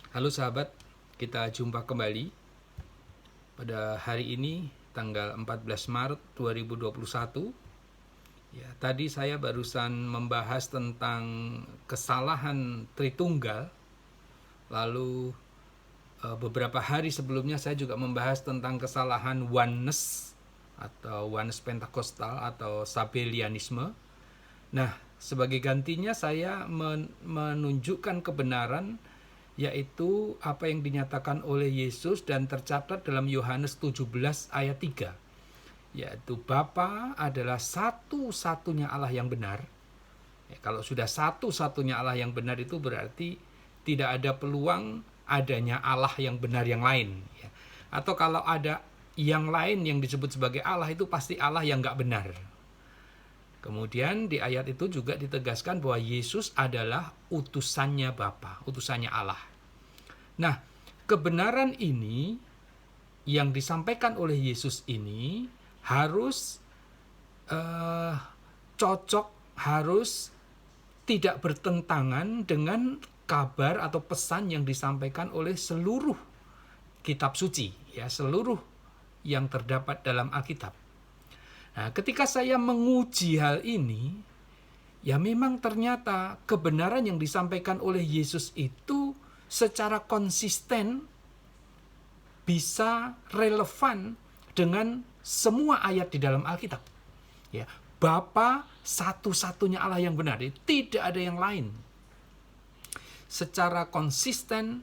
Halo sahabat, kita jumpa kembali pada hari ini tanggal 14 Maret 2021. Ya, tadi saya barusan membahas tentang kesalahan Tritunggal. Lalu beberapa hari sebelumnya saya juga membahas tentang kesalahan Oneness atau Oneness Pentakostal atau Sabellianisme. Nah, sebagai gantinya saya menunjukkan kebenaran, yaitu apa yang dinyatakan oleh Yesus dan tercatat dalam Yohanes 17 ayat 3, yaitu Bapa adalah satu-satunya Allah yang benar. Ya, kalau sudah satu-satunya Allah yang benar itu berarti tidak ada peluang adanya Allah yang benar yang lain. Ya. Atau kalau ada yang lain yang disebut sebagai Allah, itu pasti Allah yang nggak benar. Kemudian di ayat itu juga ditegaskan bahwa Yesus adalah utusannya Bapa, utusannya Allah. Nah, kebenaran ini yang disampaikan oleh Yesus ini harus cocok, harus tidak bertentangan dengan kabar atau pesan yang disampaikan oleh seluruh kitab suci, ya, seluruh yang terdapat dalam Alkitab. Nah, ketika saya menguji hal ini, ya memang ternyata kebenaran yang disampaikan oleh Yesus itu secara konsisten bisa relevan dengan semua ayat di dalam Alkitab. Ya, Bapa satu-satunya Allah yang benar, tidak ada yang lain. Secara konsisten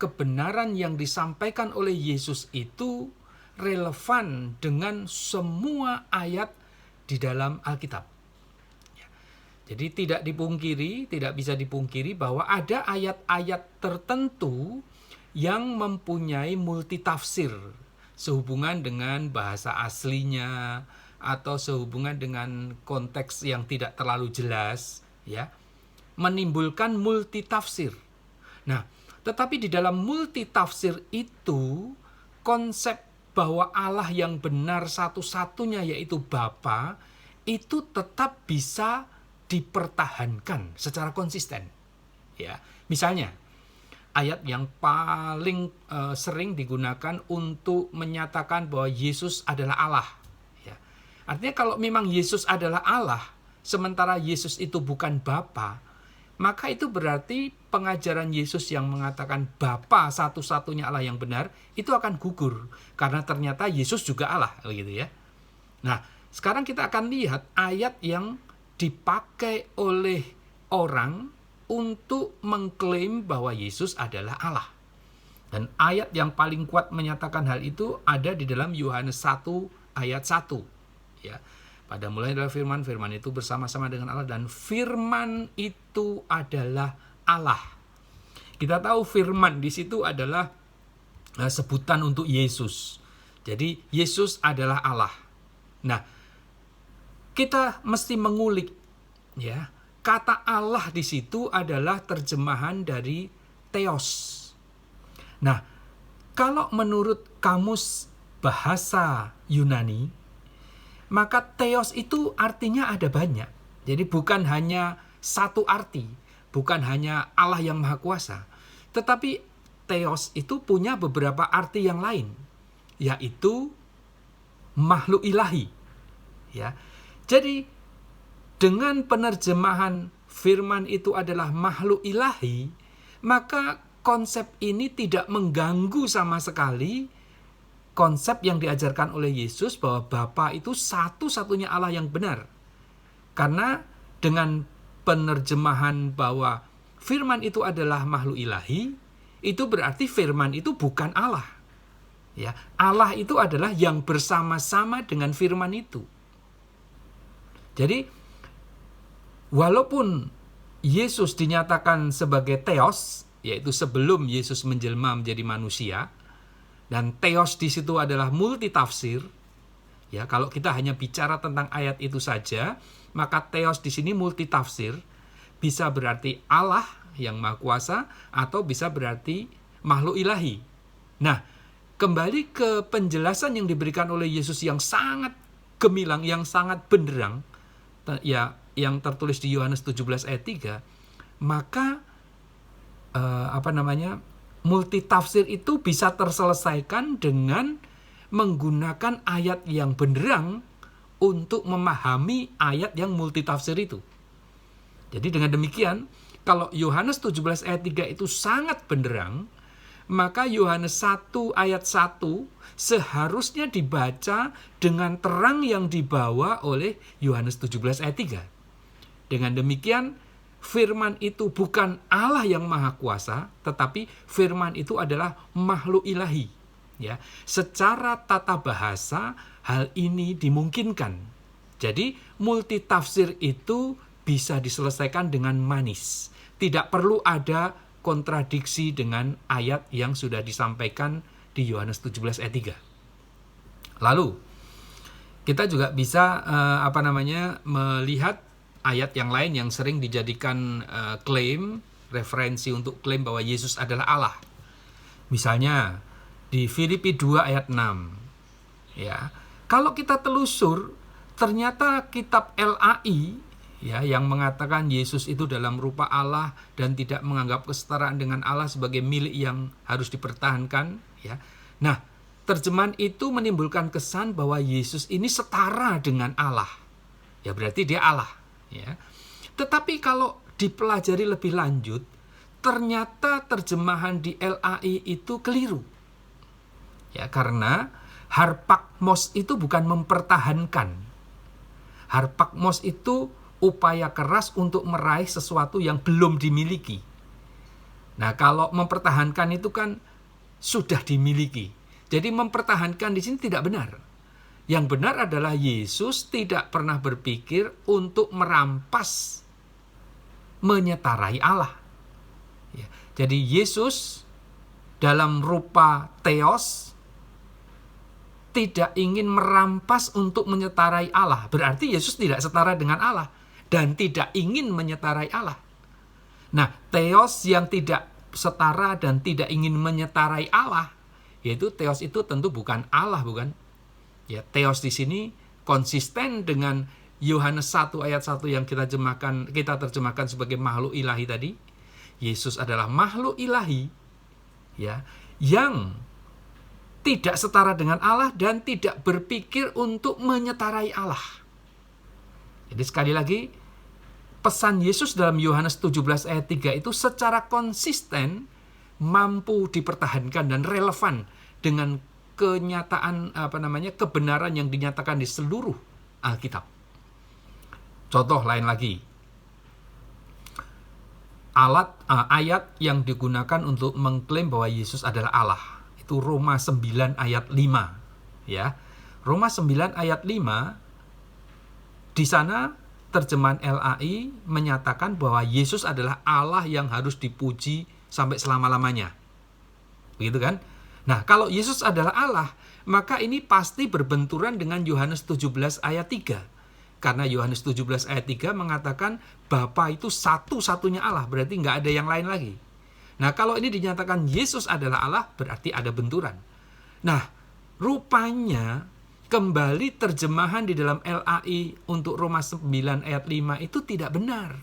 kebenaran yang disampaikan oleh Yesus itu relevan dengan semua ayat di dalam Alkitab. Jadi tidak bisa dipungkiri bahwa ada ayat-ayat tertentu yang mempunyai multitafsir sehubungan dengan bahasa aslinya atau sehubungan dengan konteks yang tidak terlalu jelas, ya, menimbulkan multitafsir. Nah, tetapi di dalam multitafsir itu konsep bahwa Allah yang benar satu-satunya yaitu Bapa itu tetap bisa dipertahankan secara konsisten. Ya, misalnya ayat yang paling sering digunakan untuk menyatakan bahwa Yesus adalah Allah. Ya. Artinya kalau memang Yesus adalah Allah, sementara Yesus itu bukan Bapa, maka itu berarti pengajaran Yesus yang mengatakan Bapa satu-satunya Allah yang benar itu akan gugur, karena ternyata Yesus juga Allah, gitu ya. Nah, sekarang kita akan lihat ayat yang dipakai oleh orang untuk mengklaim bahwa Yesus adalah Allah. Dan ayat yang paling kuat menyatakan hal itu ada di dalam Yohanes 1 ayat 1. Ya. Pada mulai adalah firman, firman itu bersama-sama dengan Allah dan firman itu adalah Allah. Kita tahu firman di situ adalah sebutan untuk Yesus. Jadi Yesus adalah Allah. Nah, kita mesti mengulik, ya. Kata Allah di situ adalah terjemahan dari theos. Nah, kalau menurut kamus bahasa Yunani, maka theos itu artinya ada banyak. Jadi bukan hanya satu arti, bukan hanya Allah yang Maha Kuasa, tetapi theos itu punya beberapa arti yang lain, yaitu makhluk ilahi. Ya. Jadi dengan penerjemahan firman itu adalah makhluk ilahi, maka konsep ini tidak mengganggu sama sekali konsep yang diajarkan oleh Yesus bahwa Bapa itu satu-satunya Allah yang benar. Karena dengan penerjemahan bahwa firman itu adalah makhluk ilahi, itu berarti firman itu bukan Allah. Ya, Allah itu adalah yang bersama-sama dengan firman itu. Jadi, walaupun Yesus dinyatakan sebagai theos, yaitu sebelum Yesus menjelma menjadi manusia, dan theos di situ adalah multitafsir. Ya, kalau kita hanya bicara tentang ayat itu saja, maka theos di sini multitafsir. Bisa berarti Allah yang Maha Kuasa atau bisa berarti makhluk ilahi. Nah, kembali ke penjelasan yang diberikan oleh Yesus yang sangat gemilang, yang sangat benderang, ya, yang tertulis di Yohanes 17 ayat 3, maka multitafsir itu bisa terselesaikan dengan menggunakan ayat yang benderang untuk memahami ayat yang multitafsir itu. Jadi dengan demikian, kalau Yohanes 17 ayat 3 itu sangat benderang, maka Yohanes 1 ayat 1 seharusnya dibaca dengan terang yang dibawa oleh Yohanes 17 ayat 3. Dengan demikian, firman itu bukan Allah yang maha kuasa, tetapi firman itu adalah makhluk ilahi. Ya, secara tata bahasa hal ini dimungkinkan. Jadi multitafsir itu bisa diselesaikan dengan manis. Tidak perlu ada kontradiksi dengan ayat yang sudah disampaikan di Yohanes 17 ayat 3. Lalu kita juga bisa melihat ayat yang lain yang sering dijadikan klaim, referensi untuk klaim bahwa Yesus adalah Allah. Misalnya di Filipi 2 ayat 6. Ya. Kalau kita telusur, ternyata kitab LAI ya, yang mengatakan Yesus itu dalam rupa Allah dan tidak menganggap kesetaraan dengan Allah sebagai milik yang harus dipertahankan. Ya. Nah, terjemahan itu menimbulkan kesan bahwa Yesus ini setara dengan Allah. Ya, berarti dia Allah. Ya. Tetapi kalau dipelajari lebih lanjut, ternyata terjemahan di LAI itu keliru. Ya, karena harpakmos itu bukan mempertahankan. Harpakmos itu upaya keras untuk meraih sesuatu yang belum dimiliki. Nah, kalau mempertahankan itu kan sudah dimiliki. Jadi mempertahankan di sini tidak benar. Yang benar adalah Yesus tidak pernah berpikir untuk merampas, menyetarai Allah. Ya, jadi Yesus dalam rupa Theos tidak ingin merampas untuk menyetarai Allah. Berarti Yesus tidak setara dengan Allah dan tidak ingin menyetarai Allah. Nah, Theos yang tidak setara dan tidak ingin menyetarai Allah, yaitu Theos itu tentu bukan Allah, bukan? Ya, Theos di sini konsisten dengan Yohanes 1 ayat 1 yang kita terjemahkan sebagai makhluk ilahi tadi. Yesus adalah makhluk ilahi ya, yang tidak setara dengan Allah dan tidak berpikir untuk menyetarai Allah. Jadi sekali lagi, pesan Yesus dalam Yohanes 17 ayat 3 itu secara konsisten mampu dipertahankan dan relevan dengan kenyataan kebenaran yang dinyatakan di seluruh Alkitab. Contoh lain lagi. Ayat yang digunakan untuk mengklaim bahwa Yesus adalah Allah. Itu Roma 9 ayat 5. Ya. Roma 9 ayat 5, di sana terjemahan LAI menyatakan bahwa Yesus adalah Allah yang harus dipuji sampai selama-lamanya. Begitu kan? Nah, kalau Yesus adalah Allah, maka ini pasti berbenturan dengan Yohanes 17 ayat 3. Karena Yohanes 17 ayat 3 mengatakan Bapa itu satu-satunya Allah, berarti nggak ada yang lain lagi. Nah, kalau ini dinyatakan Yesus adalah Allah, berarti ada benturan. Nah, rupanya kembali terjemahan di dalam LAI untuk Roma 9 ayat 5 itu tidak benar.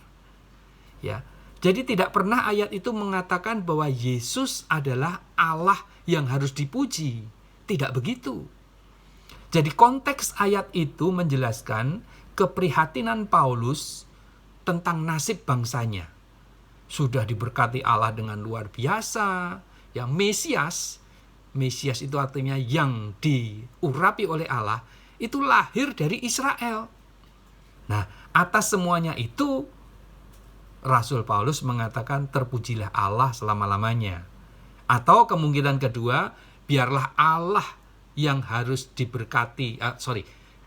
Ya. Jadi tidak pernah ayat itu mengatakan bahwa Yesus adalah Allah yang harus dipuji. Tidak begitu. Jadi konteks ayat itu menjelaskan keprihatinan Paulus tentang nasib bangsanya. Sudah diberkati Allah dengan luar biasa. Yang Mesias itu artinya yang diurapi oleh Allah, itu lahir dari Israel. Nah, atas semuanya itu Rasul Paulus mengatakan terpujilah Allah selama-lamanya. Atau kemungkinan kedua, biarlah Allah yang harus diberkati.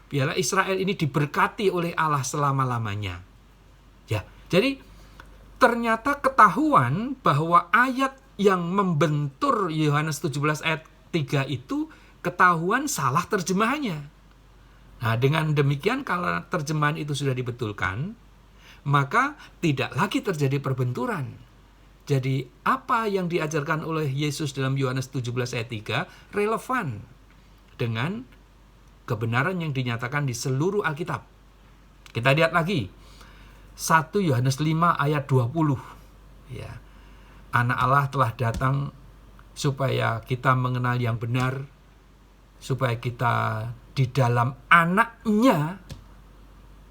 Biarlah Israel ini diberkati oleh Allah selama-lamanya. Ya, jadi ternyata ketahuan bahwa ayat yang membentur Yohanes 17 ayat 3 itu ketahuan salah terjemahannya. Nah, dengan demikian kalau terjemahan itu sudah dibetulkan, maka tidak lagi terjadi perbenturan. Jadi apa yang diajarkan oleh Yesus dalam Yohanes 17 ayat 3 relevan dengan kebenaran yang dinyatakan di seluruh Alkitab. Kita lihat lagi 1 Yohanes 5 ayat 20. Ya. Anak Allah telah datang supaya kita mengenal yang benar, supaya kita di dalam Anak-Nya,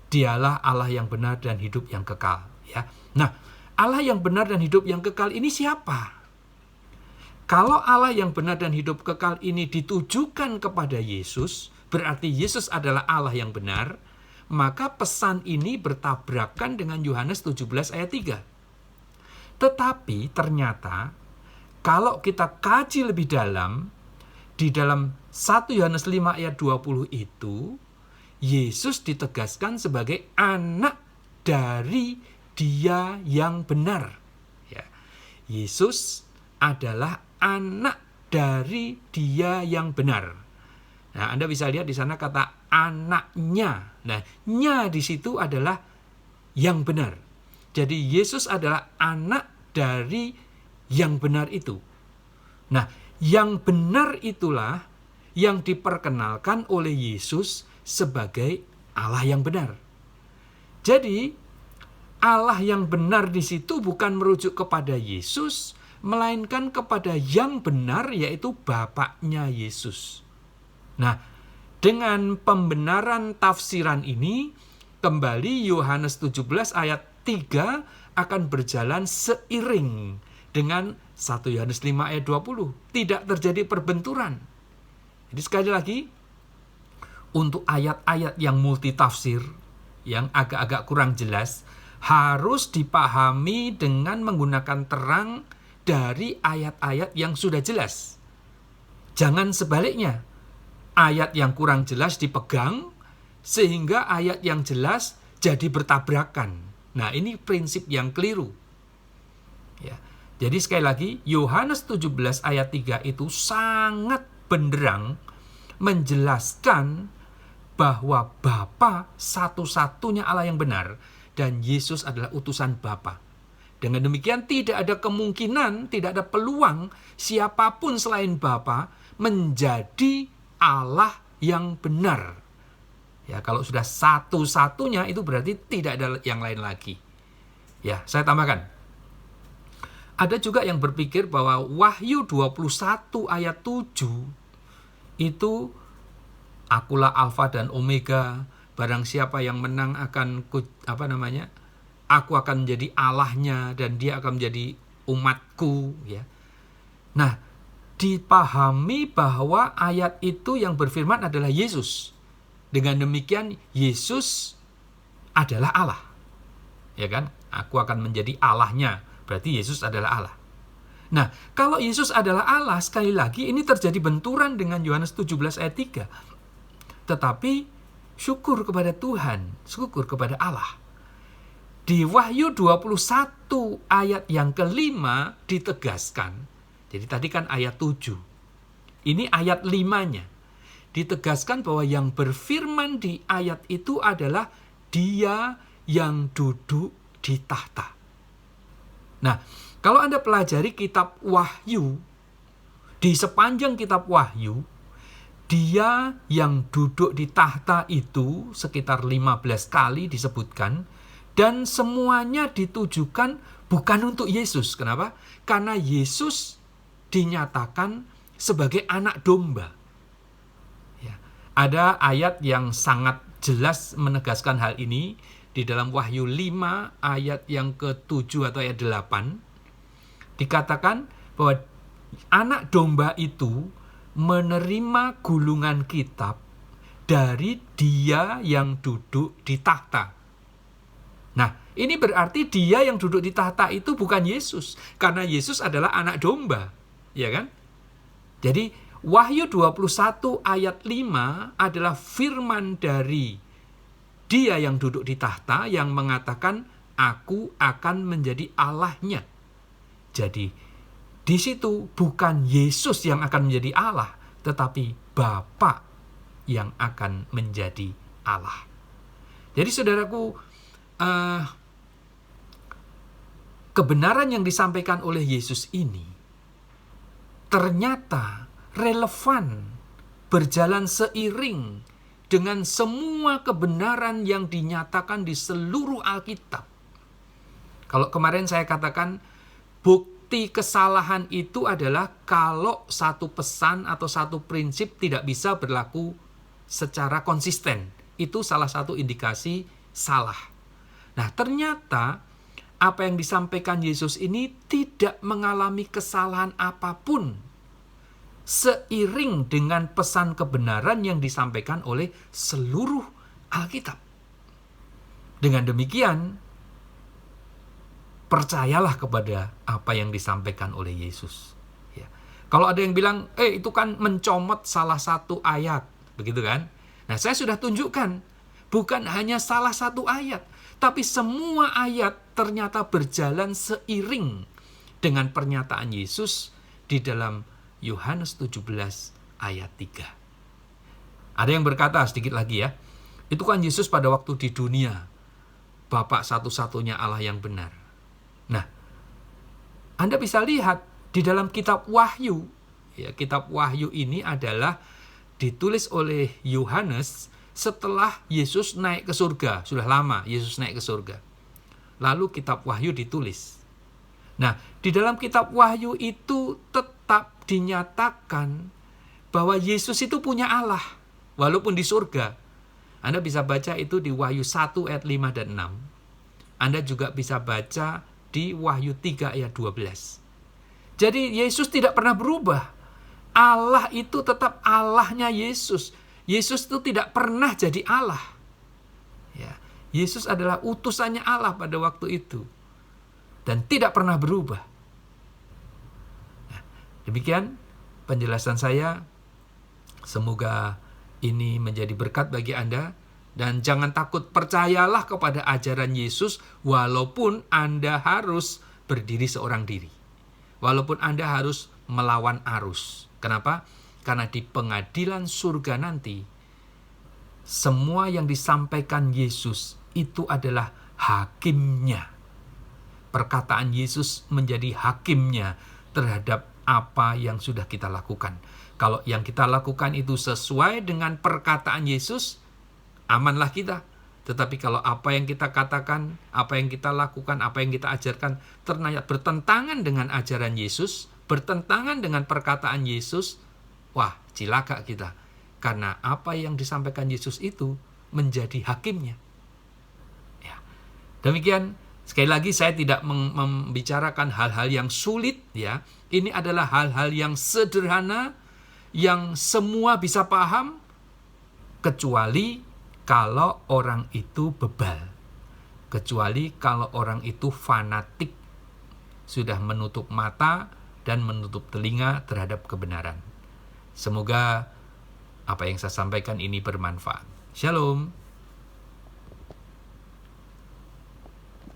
Dialah Allah yang benar dan hidup yang kekal. Ya. Nah, Allah yang benar dan hidup yang kekal ini siapa? Kalau Allah yang benar dan hidup kekal ini ditujukan kepada Yesus, berarti Yesus adalah Allah yang benar, maka pesan ini bertabrakan dengan Yohanes 17 ayat 3. Tetapi ternyata kalau kita kaji lebih dalam, di dalam 1 Yohanes 5 ayat 20 itu, Yesus ditegaskan sebagai anak dari Dia yang benar. Ya. Yesus adalah anak dari Dia yang benar. Nah, Anda bisa lihat di sana kata Anak-Nya. Nah, nya di situ adalah yang benar. Jadi Yesus adalah anak dari yang benar itu. Nah, yang benar itulah yang diperkenalkan oleh Yesus sebagai Allah yang benar. Jadi, Allah yang benar di situ bukan merujuk kepada Yesus, melainkan kepada yang benar, yaitu Bapaknya Yesus. Nah, dengan pembenaran tafsiran ini, kembali Yohanes 17 ayat 3 akan berjalan seiring dengan 1 Yohanes 5 ayat 20. Tidak terjadi perbenturan. Jadi sekali lagi, untuk ayat-ayat yang multitafsir, yang agak-agak kurang jelas, harus dipahami dengan menggunakan terang dari ayat-ayat yang sudah jelas. Jangan sebaliknya, ayat yang kurang jelas dipegang, sehingga ayat yang jelas jadi bertabrakan. Nah, ini prinsip yang keliru. Ya. Jadi sekali lagi, Yohanes 17 ayat 3 itu sangat benderang menjelaskan bahwa Bapa satu-satunya Allah yang benar dan Yesus adalah utusan Bapa. Dengan demikian tidak ada kemungkinan, tidak ada peluang siapapun selain Bapa menjadi Allah yang benar. Ya, kalau sudah satu-satunya itu berarti tidak ada yang lain lagi. Ya, saya tambahkan. Ada juga yang berpikir bahwa Wahyu 21 ayat 7 itu akulah Alfa dan Omega, barang siapa yang menang akan aku akan menjadi Allahnya dan dia akan menjadi umatku, ya. Nah, dipahami bahwa ayat itu yang berfirman adalah Yesus. Dengan demikian Yesus adalah Allah. Ya kan? Aku akan menjadi Allahnya. Berarti Yesus adalah Allah. Nah, kalau Yesus adalah Allah, sekali lagi ini terjadi benturan dengan Yohanes 17 ayat 3. Tetapi syukur kepada Tuhan, syukur kepada Allah. Di Wahyu 21 ayat yang kelima ditegaskan. Jadi tadi kan ayat 7. Ini ayat 5-nya. Ditegaskan bahwa yang berfirman di ayat itu adalah Dia yang duduk di tahta. Nah, kalau Anda pelajari kitab Wahyu, di sepanjang kitab Wahyu, Dia yang duduk di tahta itu sekitar 15 kali disebutkan, dan semuanya ditujukan bukan untuk Yesus. Kenapa? Karena Yesus dinyatakan sebagai anak domba. Ya. Ada ayat yang sangat jelas menegaskan hal ini di dalam Wahyu 5 ayat yang ke-7 atau ayat 8. Dikatakan bahwa anak domba itu menerima gulungan kitab dari Dia yang duduk di tahta. Nah, ini berarti Dia yang duduk di tahta itu bukan Yesus, karena Yesus adalah anak domba, ya kan? Jadi Wahyu 21 ayat 5 adalah firman dari Dia yang duduk di tahta yang mengatakan, aku akan menjadi Allahnya. Jadi di situ bukan Yesus yang akan menjadi Allah, tetapi Bapa yang akan menjadi Allah. Jadi saudaraku, kebenaran yang disampaikan oleh Yesus ini ternyata relevan, berjalan seiring dengan semua kebenaran yang dinyatakan di seluruh Alkitab. Kalau kemarin saya katakan bukti bukti kesalahan itu adalah kalau satu pesan atau satu prinsip tidak bisa berlaku secara konsisten. Itu salah satu indikasi salah. Nah, ternyata apa yang disampaikan Yesus ini tidak mengalami kesalahan apapun seiring dengan pesan kebenaran yang disampaikan oleh seluruh Alkitab. Dengan demikian, percayalah kepada apa yang disampaikan oleh Yesus. Ya. Kalau ada yang bilang, itu kan mencomot salah satu ayat, begitu kan? Nah, saya sudah tunjukkan, bukan hanya salah satu ayat, tapi semua ayat ternyata berjalan seiring dengan pernyataan Yesus di dalam Yohanes 17 ayat 3. Ada yang berkata, sedikit lagi ya, itu kan Yesus pada waktu di dunia, Bapa satu-satunya Allah yang benar. Nah, Anda bisa lihat di dalam kitab Wahyu, ya, kitab Wahyu ini adalah ditulis oleh Yohanes setelah Yesus naik ke surga. Sudah lama Yesus naik ke surga. Lalu kitab Wahyu ditulis. Nah, di dalam kitab Wahyu itu tetap dinyatakan bahwa Yesus itu punya Allah, walaupun di surga. Anda bisa baca itu di Wahyu 1 ayat 5 dan 6. Anda juga bisa baca di Wahyu 3 ayat 12. Jadi Yesus tidak pernah berubah. Allah itu tetap Allahnya Yesus. Yesus itu tidak pernah jadi Allah. Ya, Yesus adalah utusannya Allah pada waktu itu. Dan tidak pernah berubah. Nah, demikian penjelasan saya. Semoga ini menjadi berkat bagi Anda. Dan jangan takut, percayalah kepada ajaran Yesus walaupun Anda harus berdiri seorang diri. Walaupun Anda harus melawan arus. Kenapa? Karena di pengadilan surga nanti, semua yang disampaikan Yesus itu adalah hakimnya. Perkataan Yesus menjadi hakimnya terhadap apa yang sudah kita lakukan. Kalau yang kita lakukan itu sesuai dengan perkataan Yesus, amanlah kita. Tetapi kalau apa yang kita katakan, apa yang kita lakukan, apa yang kita ajarkan ternyata bertentangan dengan ajaran Yesus, bertentangan dengan perkataan Yesus, wah, cilaka kita. Karena apa yang disampaikan Yesus itu menjadi hakimnya. Ya. Demikian, sekali lagi saya tidak membicarakan hal-hal yang sulit, ya. Ini adalah hal-hal yang sederhana, yang semua bisa paham, kecuali kalau orang itu bebal. Kecuali kalau orang itu fanatik, sudah menutup mata dan menutup telinga terhadap kebenaran. Semoga apa yang saya sampaikan ini bermanfaat. Shalom.